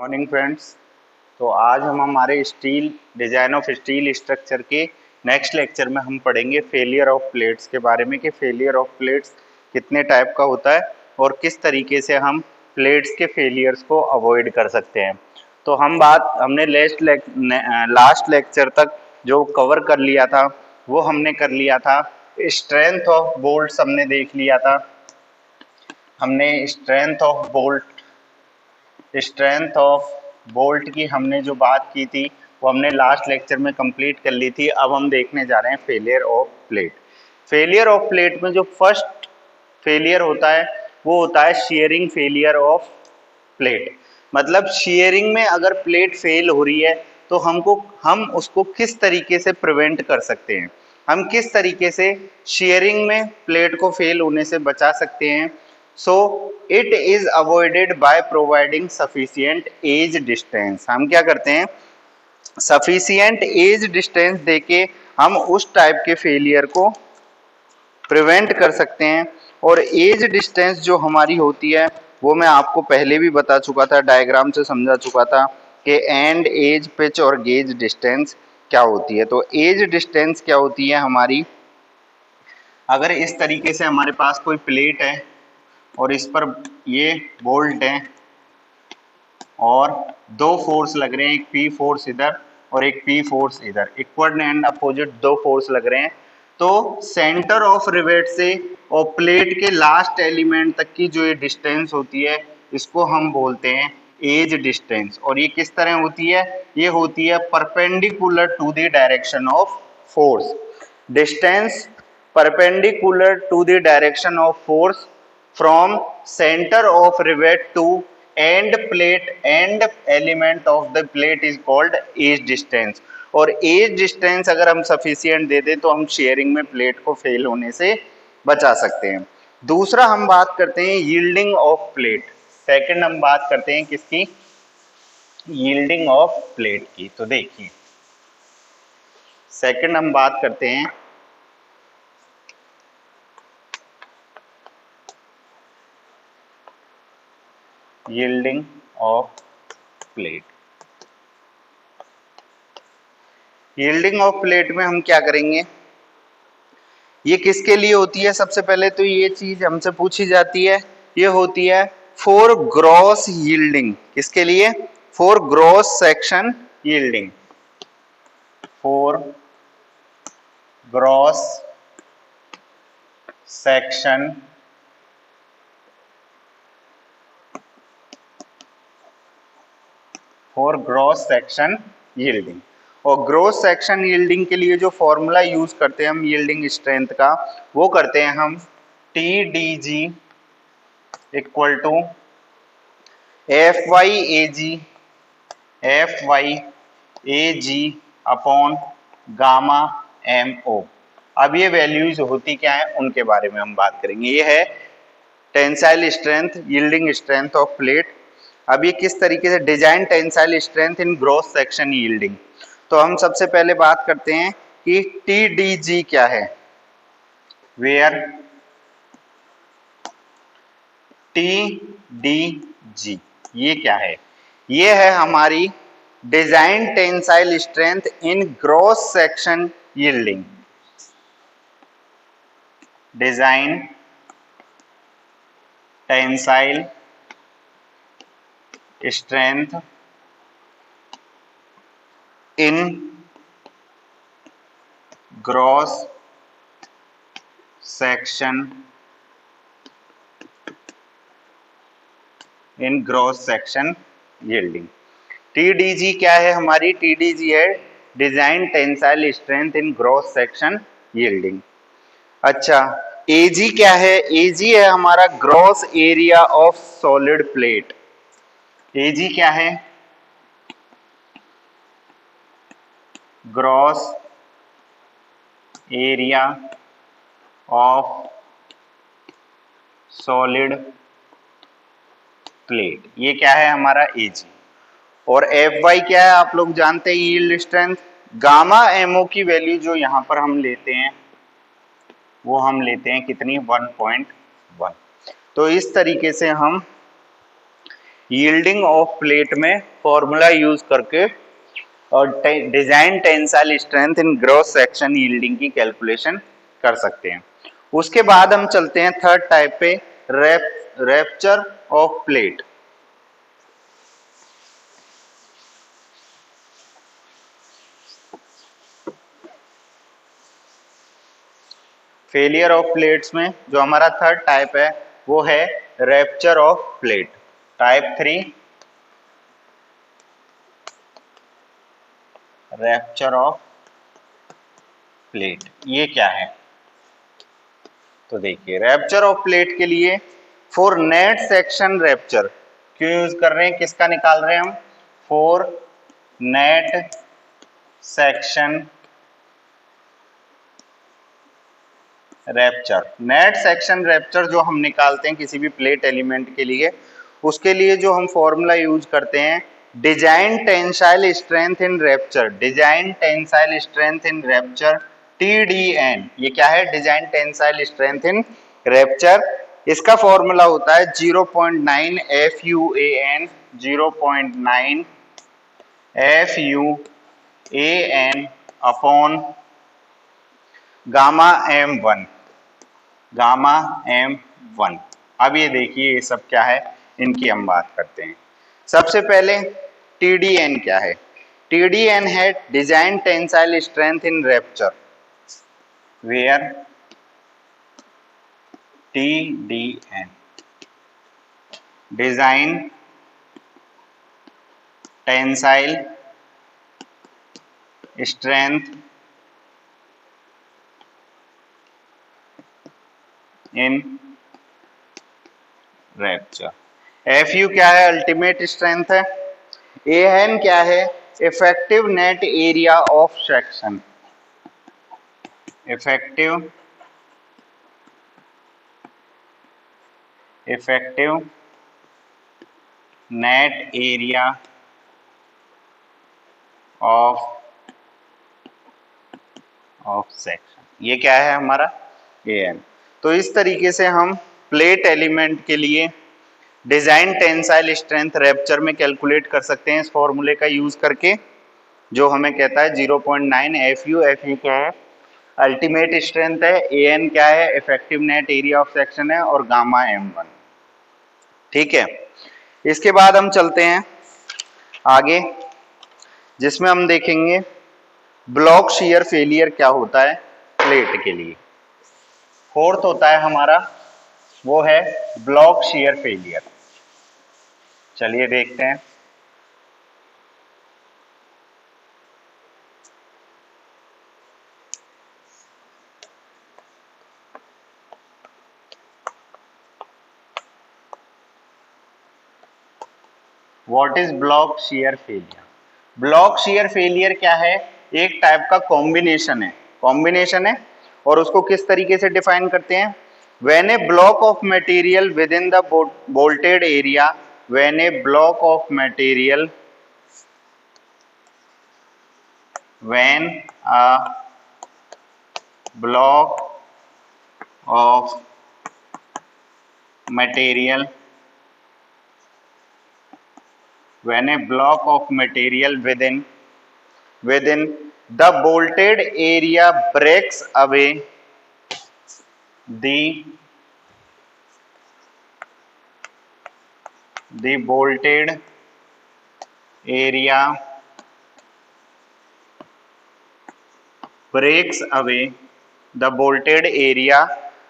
Morning friends. तो आज हम हमारे steel design of steel structure के नेक्स्ट लेक्चर में हम पढ़ेंगे फेलियर ऑफ प्लेट्स के बारे में कि फेलियर ऑफ प्लेट्स कितने टाइप का होता है और किस तरीके से हम प्लेट्स के फेलियर्स को अवॉइड कर सकते हैं। तो हमने लास्ट लेक्चर तक जो कवर कर लिया था वो हमने कर लिया था। स्ट्रेंथ ऑफ बोल्ट्स हमने देख लिया था। हमने स्ट्रेंथ ऑफ बोल्ट की हमने जो बात की थी वो हमने लास्ट लेक्चर में कंप्लीट कर ली थी। अब हम देखने जा रहे हैं failure of plate. Failure of plate में जो फर्स्ट फेलियर होता है वो होता है शेयरिंग फेलियर ऑफ प्लेट। मतलब शेयरिंग में अगर प्लेट फेल हो रही है तो हम उसको किस तरीके से प्रिवेंट कर सकते हैं, हम किस तरीके से शेयरिंग में प्लेट को फेल होने से बचा सकते हैं। So it is avoided by providing sufficient edge distance. हम क्या करते हैं, सफिशिएंट एज डिस्टेंस देके हम उस टाइप के फेलियर को प्रिवेंट कर सकते हैं। और एज डिस्टेंस जो हमारी होती है वो मैं आपको पहले भी बता चुका था, डायग्राम से समझा चुका था कि एंड एज पिच और गेज डिस्टेंस क्या होती है। तो एज डिस्टेंस क्या होती है हमारी, अगर इस तरीके से हमारे पास कोई प्लेट है और इस पर ये बोल्ट है और दो फोर्स लग रहे हैं, एक पी फोर्स इधर और एक पी फोर्स इधर, इक्वल एंड अपोजिट दो फोर्स लग रहे हैं। तो सेंटर ऑफ रिवेट से और प्लेट के लास्ट एलिमेंट तक की जो ये डिस्टेंस होती है इसको हम बोलते हैं एज डिस्टेंस। और ये किस तरह होती है, ये होती है perpendicular to the direction of force. Distance perpendicular to the direction of force from center of rivet to end element of the plate is called edge distance। और एज डिस्टेंस अगर हम सफिशिएंट दे दें तो हम शेयरिंग में plate को fail होने से बचा सकते हैं। दूसरा हम बात करते हैं यील्डिंग ऑफ प्लेट। सेकंड हम बात करते हैं किसकी, यील्डिंग ऑफ प्लेट की। तो देखिए सेकंड हम बात करते हैं yielding of plate. Yielding of plate में हम क्या करेंगे, ये किसके लिए होती है, सबसे पहले तो ये चीज हमसे पूछी जाती है, ये होती है फॉर ग्रॉस यील्डिंग। किसके लिए, for gross section yielding, for gross section for gross section yielding. और ग्रॉस सेक्शन यील्डिंग के लिए जो फॉर्मूला यूज करते हैं हम यील्डिंग स्ट्रेंथ का, वो करते हैं हम T D G equal to F Y A G upon gamma M O. अब ये वैल्यूज होती क्या है उनके बारे में हम बात करेंगे। ये है tensile strength, yielding strength of plate. अब ये किस तरीके से design tensile strength in gross section yielding. तो हम सबसे पहले बात करते हैं कि टी डी जी क्या है, वेयर टी डी जी ये क्या है, ये है हमारी design tensile strength in gross section yielding. Design tensile strength in gross section yielding. TDG क्या है हमारी, टीडीजी है design tensile strength in gross section yielding. अच्छा एजी क्या है, एजी है हमारा gross area of solid plate. AG क्या है, gross area of solid plate, ये क्या है हमारा एजी। और एफ वाई क्या है आप लोग जानते हैं, यील्ड स्ट्रेंथ। गामा एमओ की वैल्यू जो यहां पर हम लेते हैं वो हम लेते हैं कितनी, 1.1। तो इस तरीके से हम यील्डिंग ऑफ प्लेट में फॉर्मूला यूज करके और design tensile strength in gross section yielding की कैलकुलेशन कर सकते हैं। उसके बाद हम चलते हैं थर्ड टाइप पे, rapture of plate. Failure of plates में जो हमारा थर्ड टाइप है वो है rapture of plate. Type 3 rapture of plate, ये क्या है? तो देखिए, रैप्चर ऑफ प्लेट के लिए फॉर नेट सेक्शन रैप्चर क्यों यूज कर रहे हैं, किसका निकाल रहे हैं हम? For net section rapture. Net section rapture जो हम निकालते हैं किसी भी प्लेट एलिमेंट के लिए, उसके लिए जो हम फॉर्मूला यूज करते हैं, design tensile strength in rapture, design tensile strength in rapture TDN। ये क्या है? Design tensile strength in rapture. इसका फॉर्मूला होता है 0.9 FUAN, 0.9 FUAN upon gamma M1, gamma M1। अब ये देखिए ये सब क्या है, इनकी हम बात करते हैं। सबसे पहले TDN क्या है? TDN है design tensile strength in rupture, where TDN design tensile strength in rupture. FU क्या है? अल्टीमेट स्ट्रेंथ है। AN क्या है? Effective net area of section, effective net area of section, ये क्या है हमारा? AN। तो इस तरीके से हम प्लेट एलिमेंट के लिए डिजाइन टेंसाइल स्ट्रेंथ रैप्चर में कैलकुलेट कर सकते हैं इस फॉर्मूले का यूज करके, जो हमें कहता है 0.9 FU। FU क्या है? अल्टीमेट स्ट्रेंथ है। AN क्या है? Effective net area of section है। और गामा M1। ठीक है, इसके बाद हम चलते हैं आगे, जिसमें हम देखेंगे ब्लॉक शियर फेलियर क्या होता है प्लेट के लिए। फोर्थ होता है हमारा, वो है ब्लॉक शियर फेलियर। चलिए देखते हैं। What is block shear failure? Block shear failure क्या है? एक टाइप का कॉम्बिनेशन है। और उसको किस तरीके से डिफाइन करते हैं? When A block of material with in the bolted area, when A block of material, when a block of material, when a block of material within the bolted area breaks away the bolted area breaks away the bolted area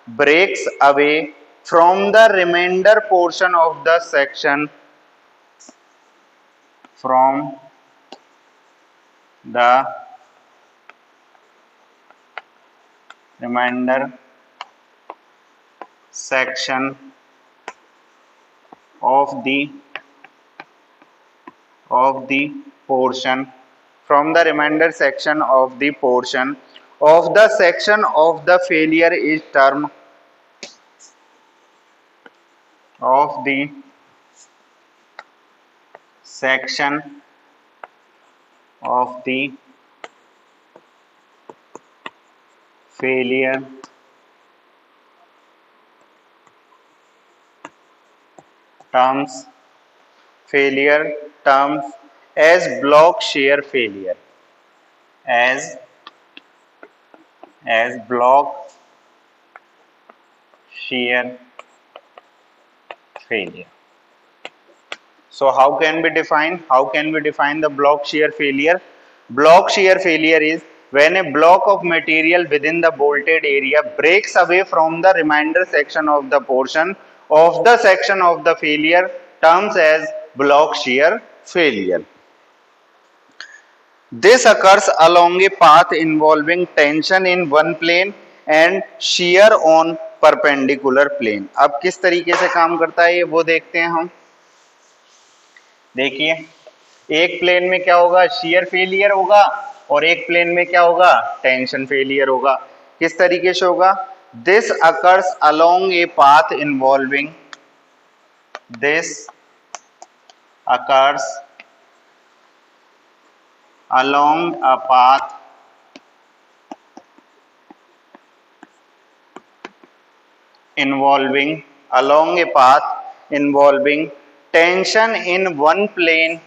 breaks away from the remainder portion of the section, from the remainder section of the portion, from the remainder section of the portion of the section of the failure is term of the section of the failure terms failure terms as block shear failure, as block shear failure. So how can we define the block shear failure? Block shear failure is when a block of material within the bolted area breaks away from the remainder section of the portion of the section of the failure terms as block shear failure. This occurs along a path involving tension in one plane and shear on perpendicular plane. अब किस तरीके से काम करता है ये वो देखते हैं हम. देखिए, एक प्लेन में क्या होगा, शियर फेलियर होगा, और एक प्लेन में क्या होगा, टेंशन फेलियर होगा. किस तरीके से होगा? This occurs along a path involving, this occurs along a path involving tension in one plane,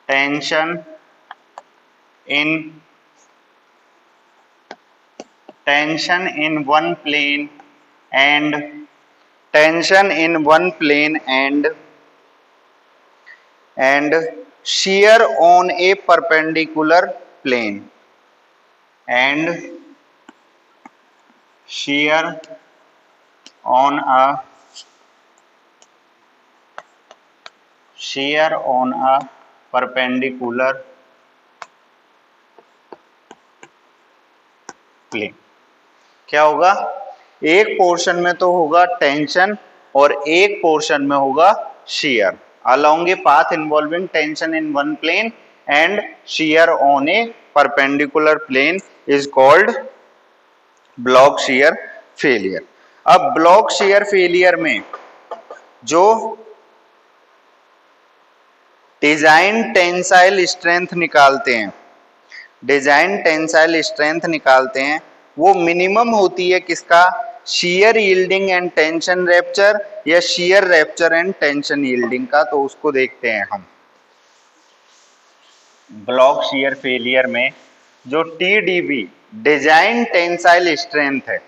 tension in one plane and shear on a perpendicular plane, and shear on a perpendicular plane. क्या होगा, एक portion में तो होगा tension और एक portion में होगा shear. Along a path involving tension in one plane and shear on a perpendicular plane is called block shear failure. अब block shear failure में जो डिजाइन टेंसाइल स्ट्रेंथ निकालते हैं, वो मिनिमम होती है किसका, shear yielding and tension rapture या shear rapture and tension yielding का. तो उसको देखते हैं हम. ब्लॉक shear फेलियर में जो TDB डिजाइन टेंसाइल स्ट्रेंथ है,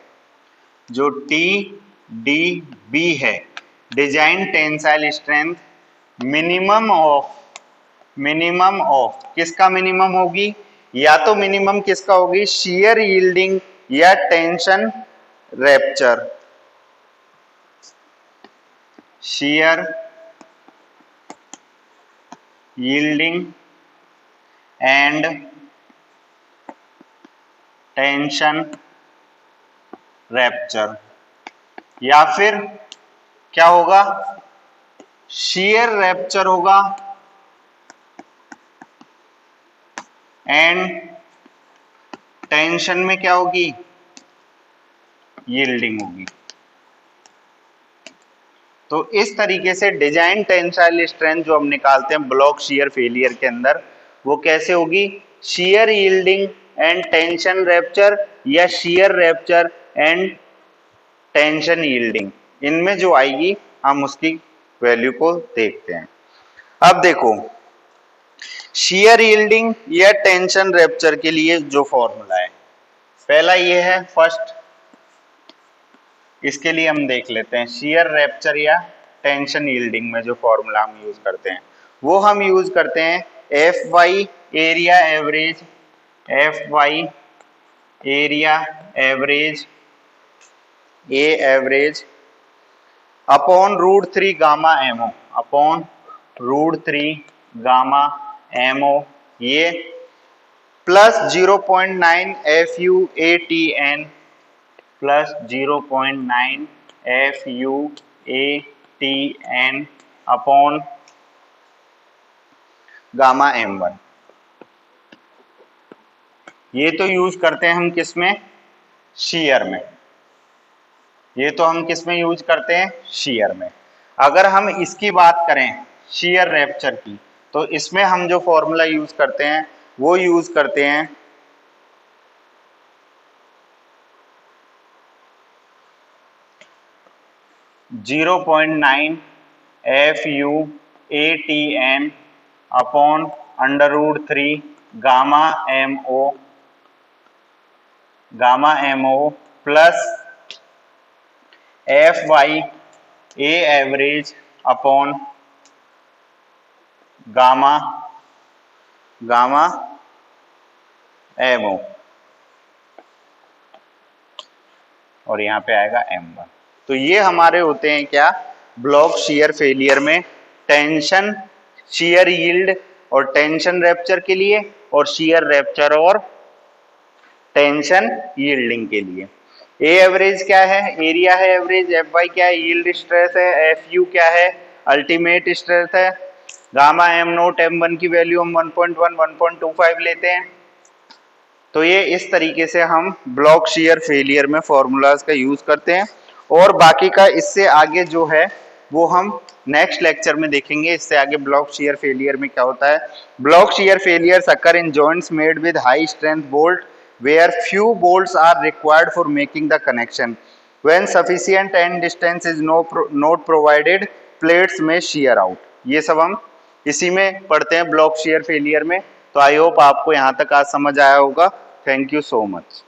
जो TDB है design tensile strength, minimum of किसका मिनिमम होगी, या तो मिनिमम किसका होगी, shear yielding या tension rapture. shear yielding and tension rapture, या फिर क्या होगा, shear रैप्चर होगा एंड टेंशन में क्या होगी, यील्डिंग होगी. तो इस तरीके से डिजाइन टेंसाइल स्ट्रेंथ जो हम निकालते हैं ब्लॉक shear फेलियर के अंदर, वो कैसे होगी, shear yielding and tension rapture या shear rapture and tension yielding, इनमें जो आएगी हम उसकी वैल्यू को देखते हैं. अब देखो, shear yielding या टेंशन रैप्चर के लिए जो फॉर्मूला है, पहला ये है फर्स्ट, इसके लिए हम देख लेते हैं. shear रैप्चर या टेंशन yielding में जो फॉर्मूला हम यूज करते हैं, वो हम यूज करते हैं Fy area average A average upon √3 gamma MO, ये plus 0.9 FuATN plus 0.9 FuATN upon gamma M1. ये तो यूज करते हैं हम किसमें, shear में. ये तो हम किसमें यूज करते हैं, shear में. अगर हम इसकी बात करें shear रैप्चर की, तो इसमें हम जो फॉर्मूला यूज करते हैं वो यूज करते हैं 0.9 FUATN upon √3 gamma MO plus FY A average upon gamma MO और यहाँ पे आएगा M1। तो ये हमारे होते हैं क्या, ब्लॉक शियर फेलियर में टेंशन शियर यील्ड और टेंशन रैप्चर के लिए, और शियर रैप्चर और टेंशन यील्डिंग के लिए। ए एवरेज क्या है, एरिया है एवरेज, एफ वाई क्या है, यील्ड स्ट्रेस है, एफ यू क्या है, अल्टीमेट स्ट्रेस है, गामा एम नोट M1 की वैल्यू हम 1.1 1.25 लेते हैं। तो ये इस तरीके से हम ब्लॉक शियर फेलियर में फॉर्मूलाज का यूज करते हैं, और बाकी का इससे आगे जो है वो हम नेक्स्ट लेक्चर में देखेंगे। इससे आगे ब्लॉक शियर फेलियर में क्या होता है। Block shear failures occur in joints made with high strength bolt where few bolts are required for making the connection. When sufficient end distance is not provided, plates may shear out. ये सब हम इसी में पढ़ते हैं block shear failure में। तो I hope आपको यहाँ तक आज समझ आया होगा। Thank you so much.